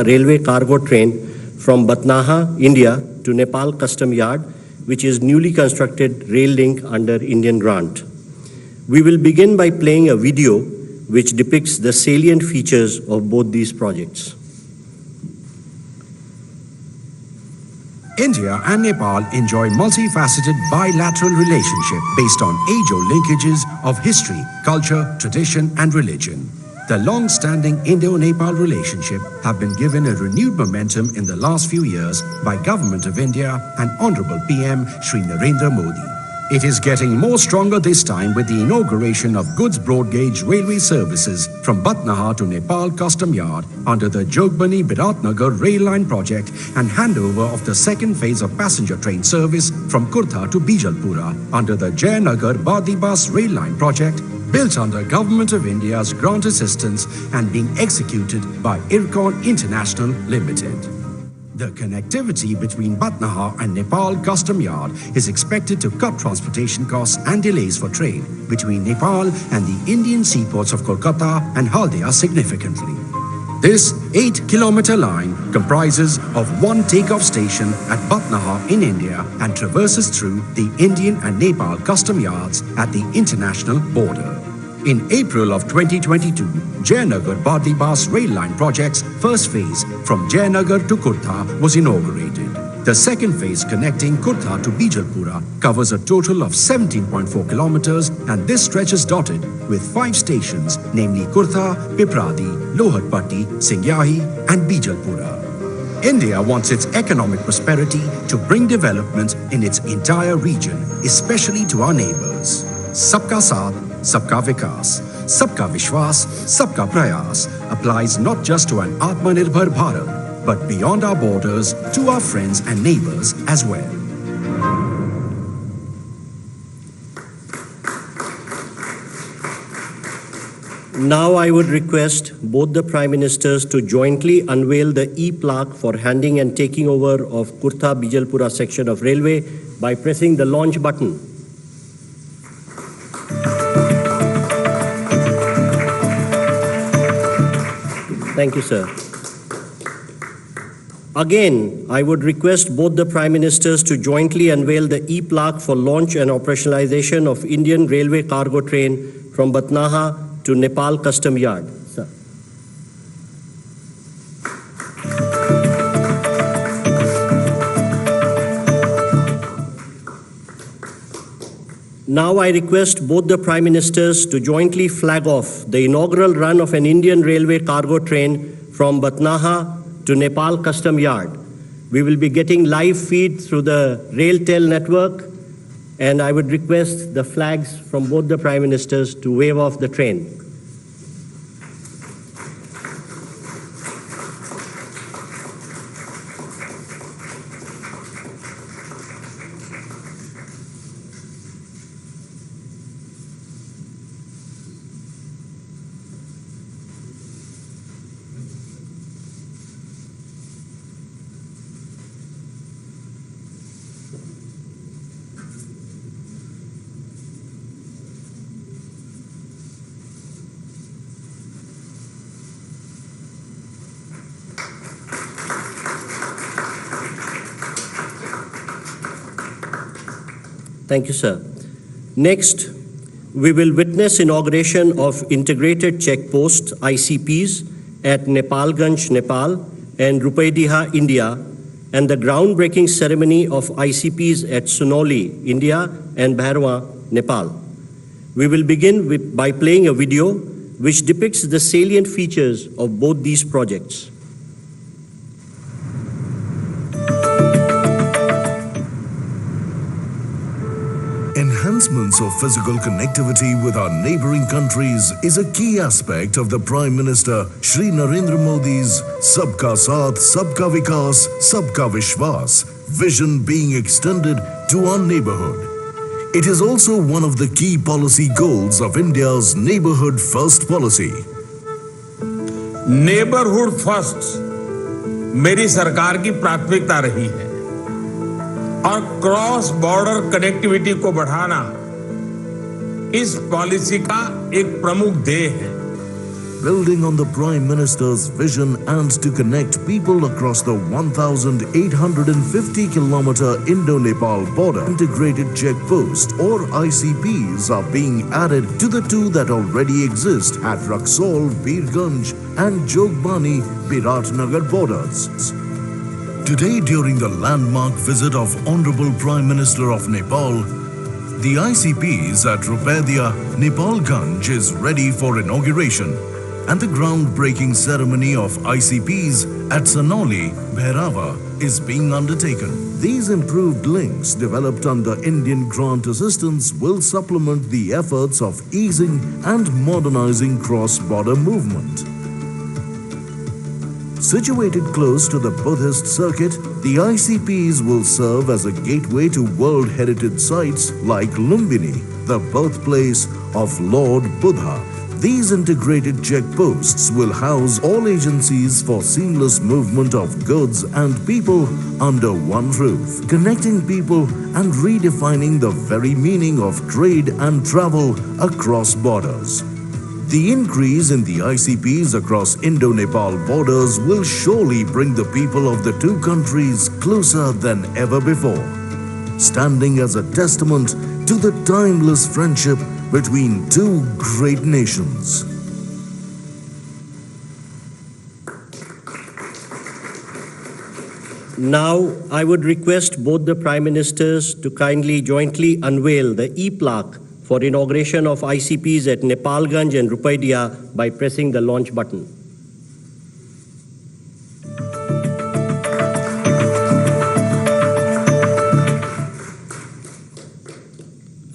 railway cargo train from Batnaha, India to Nepal Custom Yard, which is newly constructed rail link under Indian grant. We will begin by playing a video which depicts the salient features of both these projects. India and Nepal enjoy multifaceted bilateral relationship based on age-old linkages of history, culture, tradition and religion. The long-standing Indo-Nepal relationship have been given a renewed momentum in the last few years by Government of India and Honorable PM Shri Narendra Modi. It is getting more stronger this time with the inauguration of goods broad gauge railway services from Batnaha to Nepal Custom Yard under the Jogbani Biratnagar rail line project and handover of the second phase of passenger train service from Kurtha to Bijalpura under the Jayanagar Badibas rail line project, built under Government of India's grant assistance and being executed by Ircon International Limited. The connectivity between Batnaha and Nepal Custom Yard is expected to cut transportation costs and delays for trade between Nepal and the Indian seaports of Kolkata and Haldia significantly. This 8-kilometer line comprises of one takeoff station at Batnaha in India and traverses through the Indian and Nepal custom yards at the international border. In April of 2022, Jayanagar Badibas rail line project's first phase from Jayanagar to Kurtha was inaugurated. The second phase connecting Kurtha to Bijalpura covers a total of 17.4 kilometers and this stretch is dotted with 5 stations, namely Kurtha, Pipradi, Lohatpatti, Singyahi and Bijalpura. India wants its economic prosperity to bring development in its entire region, especially to our neighbors. Sabka Saath, Sabka Vikas, Sabka Vishwas, Sabka Prayas applies not just to an Atmanirbhar Bharat, but beyond our borders to our friends and neighbors as well. Now I would request both the Prime Ministers to jointly unveil the e-plaque for handing and taking over of Kurtha Bijalpura section of railway by pressing the launch button. Thank you, sir. Again, I would request both the Prime Ministers to jointly unveil the e-plaque for launch and operationalization of Indian Railway cargo train from Batnaha to Nepal Custom Yard. Sir. Now I request both the Prime Ministers to jointly flag off the inaugural run of an Indian Railway cargo train from Batnaha to Nepal Custom Yard. We will be getting live feed through the RailTel network, and I would request the flags from both the Prime Ministers to wave off the train. Thank you, sir. Next, we will witness inauguration of integrated checkpost ICPs at Nepalganj, Nepal and Rupaidiha, India, and the groundbreaking ceremony of ICPs at Sunoli, India and Bhairwa, Nepal. We will begin by playing a video which depicts the salient features of both these projects. Enhancements of physical connectivity with our neighboring countries is a key aspect of the Prime Minister Shri Narendra Modi's Sabka Saath, Sabka Vikas, Sabka Vishwas vision being extended to our neighborhood. It is also one of the key policy goals of India's Neighborhood First policy. Neighborhood First मेरी सरकार की प्राथमिकता रही है और cross border connectivity को बढ़ाना इस पॉलिसी का एक प्रमुख ध्येय है। building on the Prime Minister's vision and to connect people across the 1,850-kilometer Indo-Nepal border. Integrated checkposts or ICPs are being added to the two that already exist at Raxaul, Birganj and Jogbani, Biratnagar borders. Today, during the landmark visit of Honorable Prime Minister of Nepal, the ICPs at Rupedia, Nepalganj is ready for inauguration, and the groundbreaking ceremony of ICPs at Sonauli, Bhairava is being undertaken. These improved links developed under Indian grant assistance will supplement the efforts of easing and modernizing cross-border movement. Situated close to the Buddhist circuit, the ICPs will serve as a gateway to World Heritage sites like Lumbini, the birthplace of Lord Buddha. These integrated checkposts will house all agencies for seamless movement of goods and people under one roof, connecting people and redefining the very meaning of trade and travel across borders. The increase in the ICPs across Indo-Nepal borders will surely bring the people of the two countries closer than ever before, standing as a testament to the timeless friendship between two great nations. Now, I would request both the Prime Ministers to kindly jointly unveil the e-plaque for inauguration of ICPs at Nepalganj and Rupedia by pressing the launch button.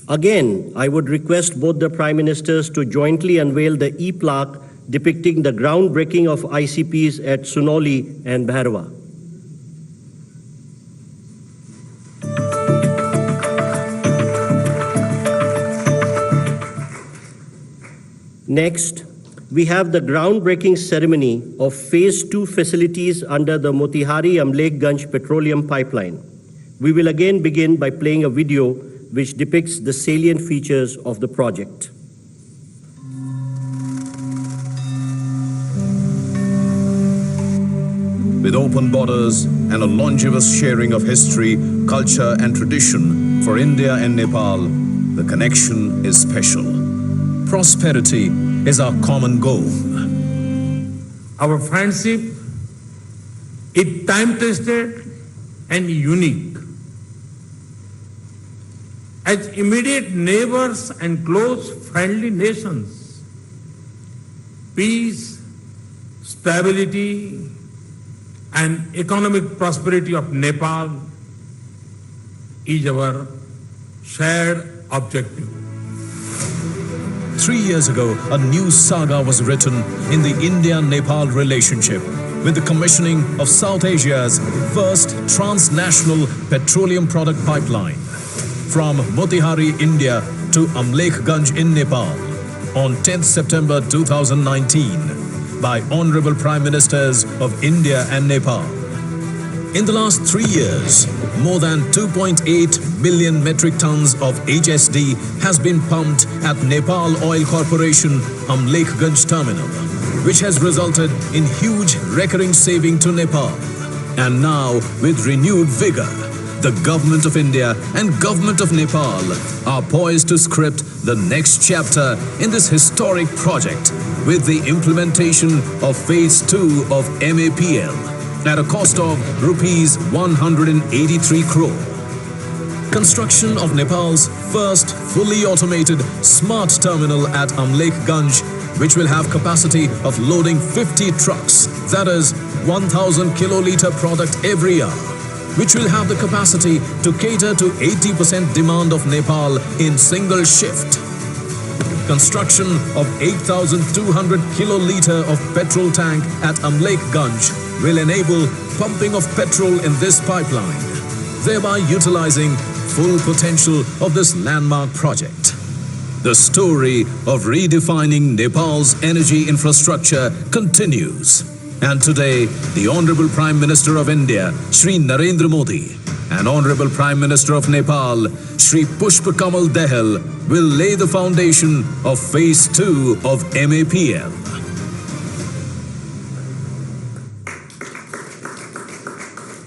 Again, I would request both the Prime Ministers to jointly unveil the e-plaque depicting the groundbreaking of ICPs at Sonauli and Bhairava. Next, we have the groundbreaking ceremony of Phase 2 facilities under the Motihari-Amlekganj petroleum pipeline. We will again begin by playing a video which depicts the salient features of the project. With open borders and a longevous sharing of history, culture and tradition for India and Nepal, the connection is special. Prosperity is our common goal. Our friendship is time-tested and unique. As immediate neighbors and close friendly nations, peace, stability, and economic prosperity of Nepal is our shared objective. 3 years ago, a new saga was written in the India-Nepal relationship with the commissioning of South Asia's first transnational petroleum product pipeline from Motihari, India to Amlekganj in Nepal on 10th September 2019 by Honorable Prime Ministers of India and Nepal. In the last 3 years, more than 2.8 million metric tons of HSD has been pumped at Nepal Oil Corporation Amlekganj terminal, which has resulted in huge recurring saving to Nepal. And now, with renewed vigor, the Government of India and Government of Nepal are poised to script the next chapter in this historic project with the implementation of Phase 2 of MAPL at a cost of rupees 183 crore. Construction of Nepal's first fully automated smart terminal at Amlekganj, which will have capacity of loading 50 trucks, that is 1,000 kiloliter product every hour, which will have the capacity to cater to 80% demand of Nepal in single shift. Construction of 8,200 kiloliter of petrol tank at Amlekganj will enable pumping of petrol in this pipeline, thereby utilizing full potential of this landmark project. The story of redefining Nepal's energy infrastructure continues. And today, the Honorable Prime Minister of India, Shri Narendra Modi, and Honorable Prime Minister of Nepal, Shri Pushpa Kamal Dahal, will lay the foundation of Phase 2 of MAPL.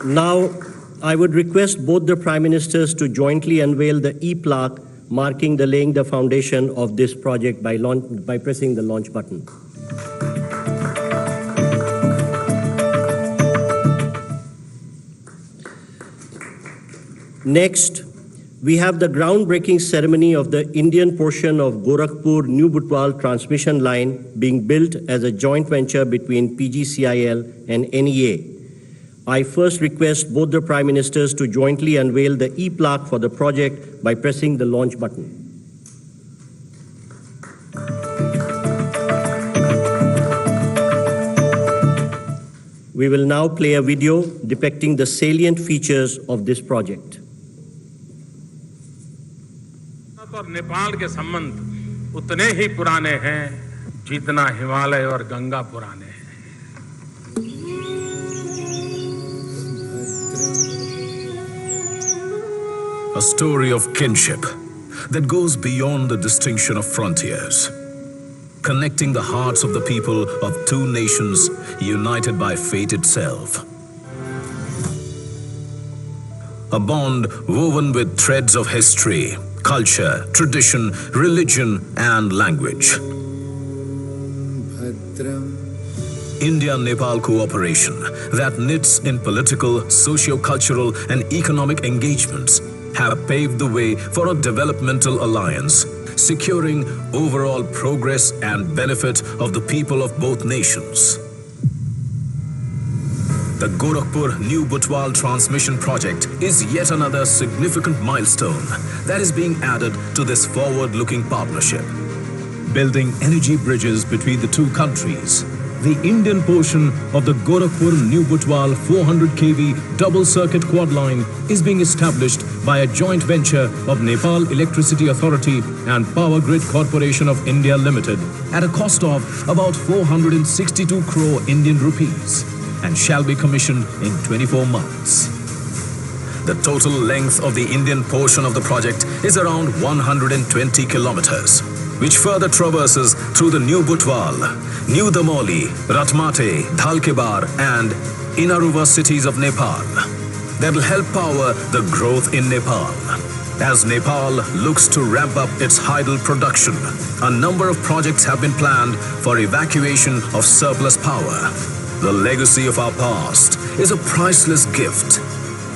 Now, I would request both the Prime Ministers to jointly unveil the e-plaque marking the laying the foundation of this project by pressing the launch button. Next, we have the groundbreaking ceremony of the Indian portion of Gorakhpur-New Butwal transmission line being built as a joint venture between PGCIL and NEA. I first request both the Prime Ministers to jointly unveil the e-plaque for the project by pressing the launch button. We will now play a video depicting the salient features of this project. और नेपाल के संबंध उतने ही पुराने हैं जितना हिमालय और गंगा पुराने हैं। A story of kinship that goes beyond the distinction of frontiers, connecting the hearts of the people of two nations united by fate itself. A bond woven with threads of history, culture, tradition, religion, and language. India-Nepal cooperation that knits in political, socio-cultural, and economic engagements have paved the way for a developmental alliance, securing overall progress and benefit of the people of both nations. The Gorakhpur-New Butwal transmission project is yet another significant milestone that is being added to this forward-looking partnership. Building energy bridges between the two countries, the Indian portion of the Gorakhpur-New Butwal 400 kV double-circuit quad line is being established by a joint venture of Nepal Electricity Authority and Power Grid Corporation of India Limited at a cost of about 462 crore Indian rupees and shall be commissioned in 24 months. The total length of the Indian portion of the project is around 120 kilometers, which further traverses through the New Butwal, New Damoli, Ratmate, Dhalkebar and Inaruva cities of Nepal that will help power the growth in Nepal. As Nepal looks to ramp up its hydel production, a number of projects have been planned for evacuation of surplus power. The legacy of our past is a priceless gift.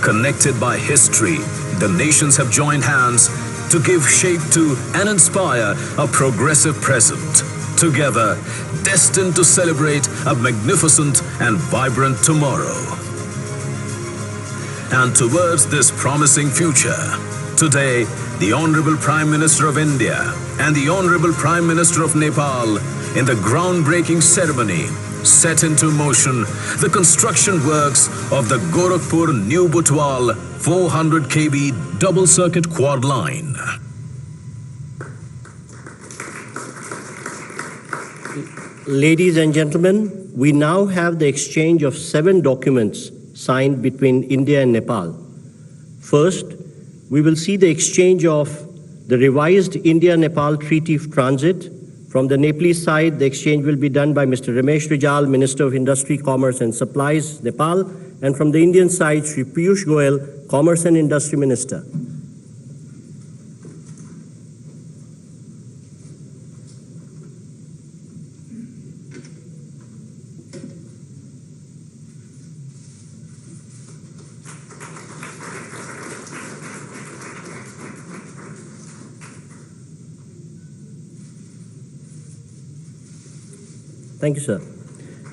Connected by history, the nations have joined hands to give shape to and inspire a progressive present. Together, destined to celebrate a magnificent and vibrant tomorrow. And towards this promising future, today, the Honorable Prime Minister of India and the Honorable Prime Minister of Nepal, in the groundbreaking ceremony, set into motion the construction works of the Gorakhpur-New Butwal 400 kV double-circuit quad line. Ladies and gentlemen, we now have the exchange of 7 documents signed between India and Nepal. First, we will see the exchange of the revised India-Nepal Treaty of Transit. From the Nepalese side, the exchange will be done by Mr. Ramesh Rijal, Minister of Industry, Commerce and Supplies, Nepal, and from the Indian side, Shri Piyush Goyal, Commerce and Industry Minister. Thank you, sir.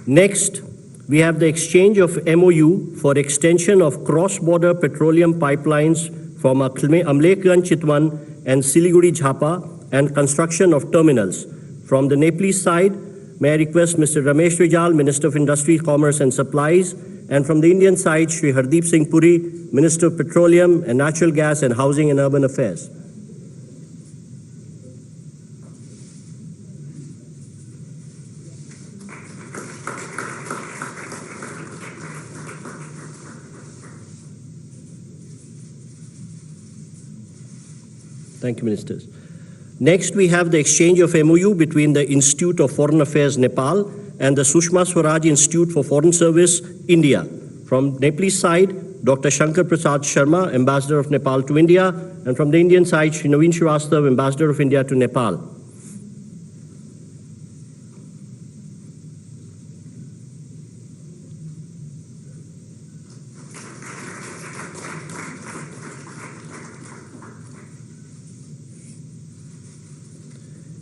Next, we have the exchange of MOU for extension of cross-border petroleum pipelines from Amlekganj Chitwan and Siliguri Jhapa and construction of terminals. From the Nepalese side, may I request Mr. Ramesh Rijal, Minister of Industry, Commerce and Supplies, and from the Indian side, Shri Hardeep Singh Puri, Minister of Petroleum and Natural Gas and Housing and Urban Affairs. Thank you, Ministers. Next, we have the exchange of MOU between the Institute of Foreign Affairs, Nepal, and the Sushma Swaraj Institute for Foreign Service, India, From Nepalese side, Dr. Shankar Prasad Sharma, Ambassador of Nepal to India, and from the Indian side, Shri Naveen Srivastav, Ambassador of India to Nepal.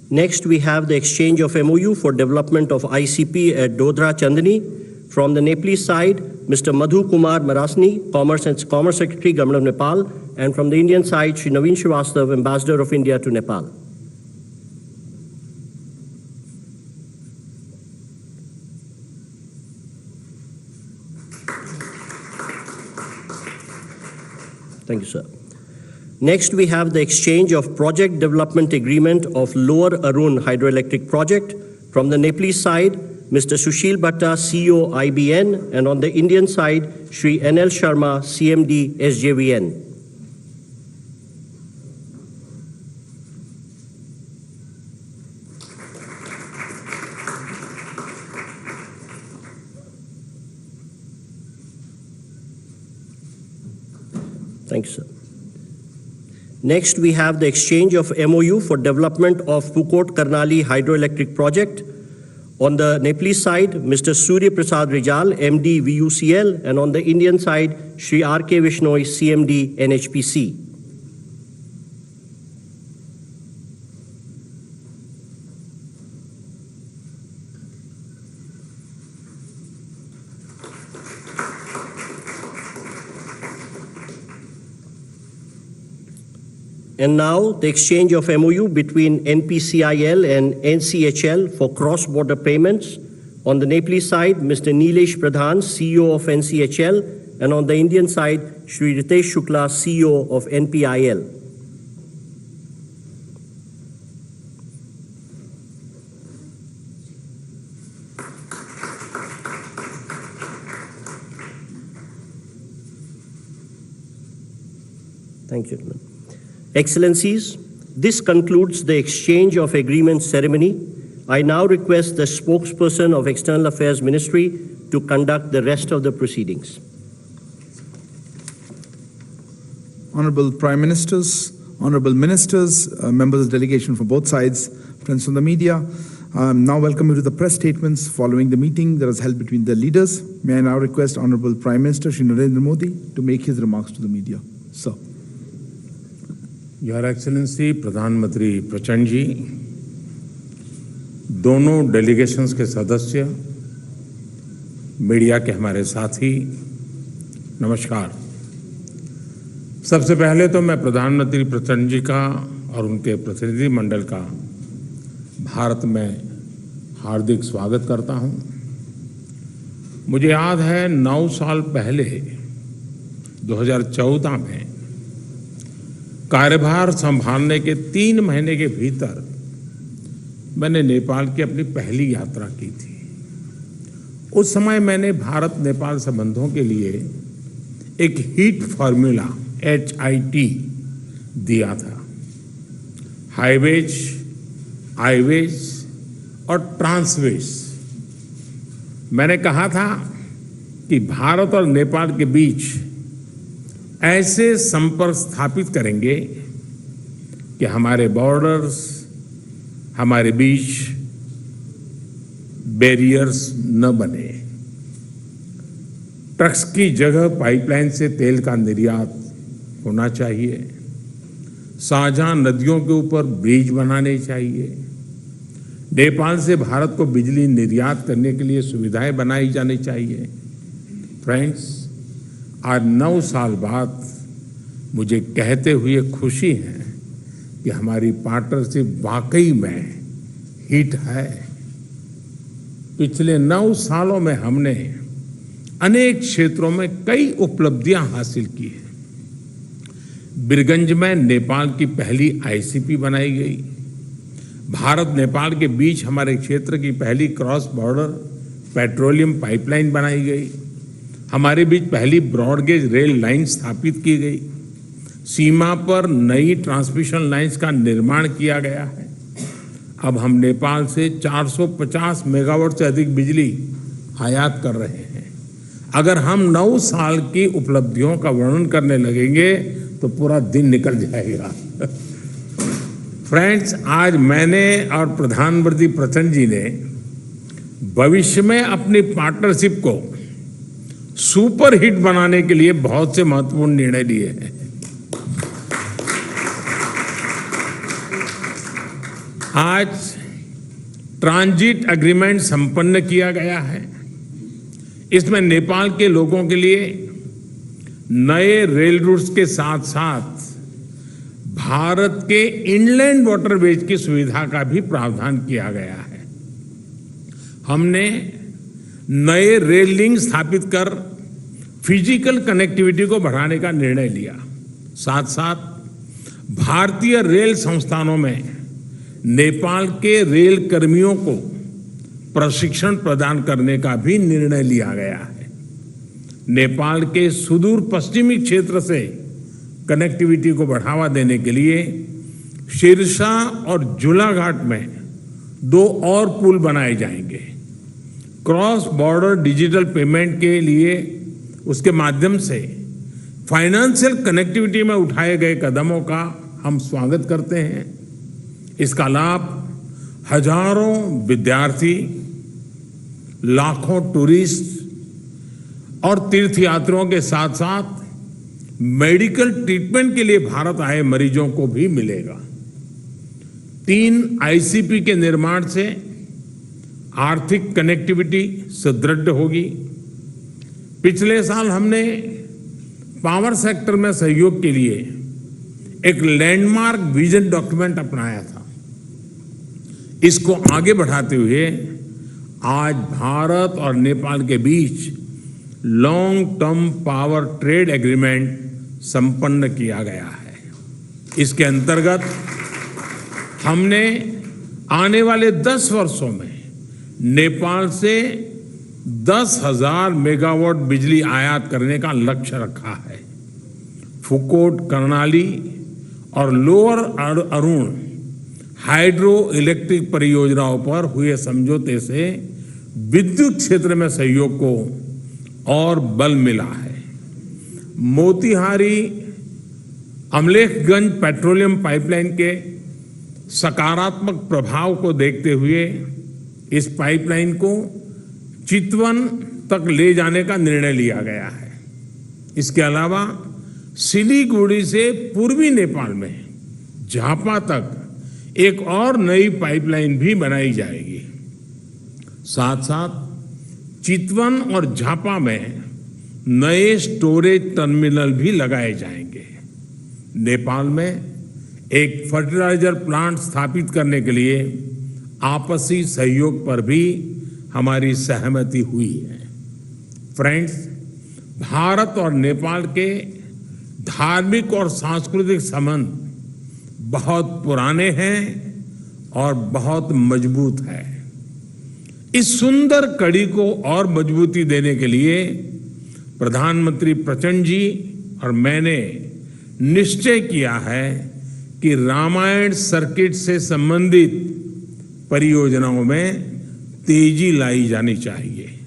Next, we have the exchange of MOU for development of ICP at Dodra Chandani. From the Nepalese side, Mr. Madhu Kumar Marasni, Commerce Secretary, Government of Nepal, and from the Indian side, Shri Naveen Srivastav, Ambassador of India to Nepal. Thank you, sir. Next, we have the exchange of project development agreement of Lower Arun Hydroelectric Project. From the Nepalese side, Mr. Sushil Bhatta, CEO IBN, and on the Indian side, Shri NL Sharma, CMD SJVN. Thank you, sir. Next, we have the exchange of MOU for development of Pukot Karnali Hydroelectric Project. On the Nepalese side, Mr. Surya Prasad Rijal, MD VUCL, and on the Indian side, Shri R.K. Vishnoi, CMD NHPC. And now, the exchange of MOU between NPCIL and NCHL for cross-border payments. On the Nepalese side, Mr. Nilesh Pradhan, CEO of NCHL, and on the Indian side, Shri Ritesh Shukla, CEO of NPIL. Thank you, gentlemen. Excellencies, this concludes the exchange of agreement ceremony. I now request the spokesperson of External Affairs Ministry to conduct the rest of the proceedings. Honorable Prime Ministers, Honorable Ministers, members of the delegation from both sides, friends from the media, now welcome you to the press statements following the meeting that was held between the leaders. May I now request Honorable Prime Minister Shri Narendra Modi to make his remarks to the media. Sir. Your excellency प्रधानमंत्री प्रचंड जी, दोनों delegations के सदस्य, media के हमारे साथी, नमस्कार। सबसे पहले तो मैं प्रधानमंत्री प्रचंड जी का और उनके प्रतिनिधि मंडल का भारत में हार्दिक स्वागत करता हूं। मुझे याद है 9 साल पहले 2014 में कार्यभार संभालने के 3 महीने के भीतर मैंने नेपाल की अपनी पहली यात्रा की थी। उस समय मैंने भारत नेपाल संबंधों के लिए एक हीट फॉर्मूला HIT दिया था। हाईवेज, आईवेज और ट्रांसवेज। मैंने कहा था कि भारत और नेपाल के बीच ऐसे संपर्क स्थापित करेंगे कि हमारे बॉर्डर्स, हमारे बीच बैरियर्स न बने। ट्रक्स की जगह पाइपलाइन से तेल का निर्यात होना चाहिए। साझा नदियों के ऊपर ब्रिज बनाने चाहिए। नेपाल से भारत को बिजली निर्यात करने के लिए सुविधाएं बनाई जानी चाहिए। फ्रेंड्स, आज 9 साल बाद मुझे कहते हुए खुशी है कि हमारी पार्टनरशिप वाकई में हिट है। पिछले 9 सालों में हमने अनेक क्षेत्रों में कई उपलब्धियां हासिल की हैं। बीरगंज में नेपाल की पहली ICP बनाई गई। भारत नेपाल के बीच हमारे क्षेत्र की पहली क्रॉस बॉर्डर पेट्रोलियम पाइपलाइन बनाई गई। हमारे बीच पहली ब्रॉडगेज रेल लाइन स्थापित की गई। सीमा पर नई ट्रांसमिशन लाइंस का निर्माण किया गया है। अब हम नेपाल से 450 मेगावाट से अधिक बिजली आयात कर रहे हैं। अगर हम 9 साल की उपलब्धियों का वर्णन करने लगेंगे तो पूरा दिन निकल जाएगा। फ्रेंड्स, आज मैंने और प्रधानमंत्री प्रचंड जी ने भविष्य में अपनी पार्टनरशिप को सुपर हिट बनाने के लिए बहुत से महत्वपूर्ण निर्णय लिए हैं। आज ट्रांजिट एग्रीमेंट संपन्न किया गया है। इसमें नेपाल के लोगों के लिए नए रेल रूट्स के साथ साथ भारत के इनलैंड वाटरवेज की सुविधा का भी प्रावधान किया गया है। हमने नए रेल लिंक स्थापित कर फिजिकल कनेक्टिविटी को बढ़ाने का निर्णय लिया। साथ साथ भारतीय रेल संस्थानों में नेपाल के रेल कर्मियों को प्रशिक्षण प्रदान करने का भी निर्णय लिया गया है। नेपाल के सुदूर पश्चिमी क्षेत्र से कनेक्टिविटी को बढ़ावा देने के लिए सिरसा और झूलाघाट में 2 और पुल बनाए जाएंगे। क्रॉस बॉर्डर डिजिटल पेमेंट के लिए उसके माध्यम से फाइनेंशियल कनेक्टिविटी में उठाए गए कदमों का हम स्वागत करते हैं। इसका लाभ हजारों विद्यार्थी, लाखों टूरिस्ट और तीर्थयात्रियों के साथ साथ मेडिकल ट्रीटमेंट के लिए भारत आए मरीजों को भी मिलेगा। 3 आईसीपी के निर्माण से आर्थिक कनेक्टिविटी सुदृढ़ होगी। पिछले साल हमने पावर सेक्टर में सहयोग के लिए एक लैंडमार्क विजन डॉक्यूमेंट अपनाया था। इसको आगे बढ़ाते हुए आज भारत और नेपाल के बीच long term power trade agreement संपन्न किया गया है। इसके अंतर्गत हमने आने वाले 10 वर्षों में नेपाल से 10,000 मेगावाट बिजली आयात करने का लक्ष्य रखा है। फुकोट, कर्णाली और लोअर अरुण हाइड्रो इलेक्ट्रिक परियोजनाओं पर हुए समझौते से विद्युत क्षेत्र में सहयोग को और बल मिला है। मोतिहारी अमलेखगंज पेट्रोलियम पाइपलाइन के सकारात्मक प्रभाव को देखते हुए इस पाइपलाइन को चितवन तक ले जाने का निर्णय लिया गया है। इसके अलावा सिलीगुड़ी से पूर्वी नेपाल में झापा तक एक और नई पाइपलाइन भी बनाई जाएगी। साथ साथ चितवन और झापा में नए स्टोरेज टर्मिनल भी लगाए जाएंगे। नेपाल में एक फर्टिलाइजर प्लांट स्थापित करने के लिए आपसी सहयोग पर भी हमारी सहमति हुई है। फ्रेंड्स, भारत और नेपाल के धार्मिक और सांस्कृतिक संबंध बहुत पुराने हैं और बहुत मजबूत है। इस सुंदर कड़ी को और मजबूती देने के लिए प्रधानमंत्री प्रचंड जी और मैंने निश्चय किया है कि रामायण सर्किट से संबंधित परियोजनाओं में तेजी लाई जानी चाहिए।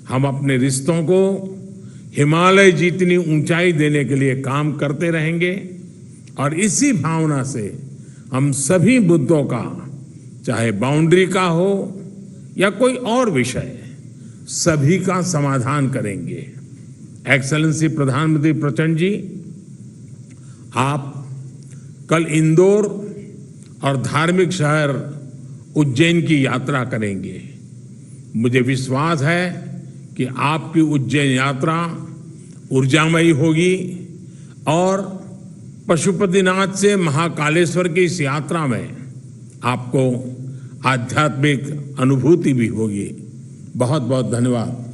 हम अपने रिश्तों को हिमालय जितनी ऊंचाई देने के लिए काम करते रहेंगे और इसी भावना से हम सभी मुद्दों का, चाहे बाउंड्री का हो या कोई और विषय, सभी का समाधान करेंगे। एक्सेलेंसी प्रधानमंत्री प्रचंड जी, आप कल इंदौर और धार्मिक शहर उज्जैन की यात्रा करेंगे। मुझे विश्वास है कि आपकी उज्जैन यात्रा ऊर्जामयी होगी और पशुपतिनाथ से महाकालेश्वर की इस यात्रा में आपको आध्यात्मिक अनुभूति भी होगी। बहुत बहुत धन्यवाद।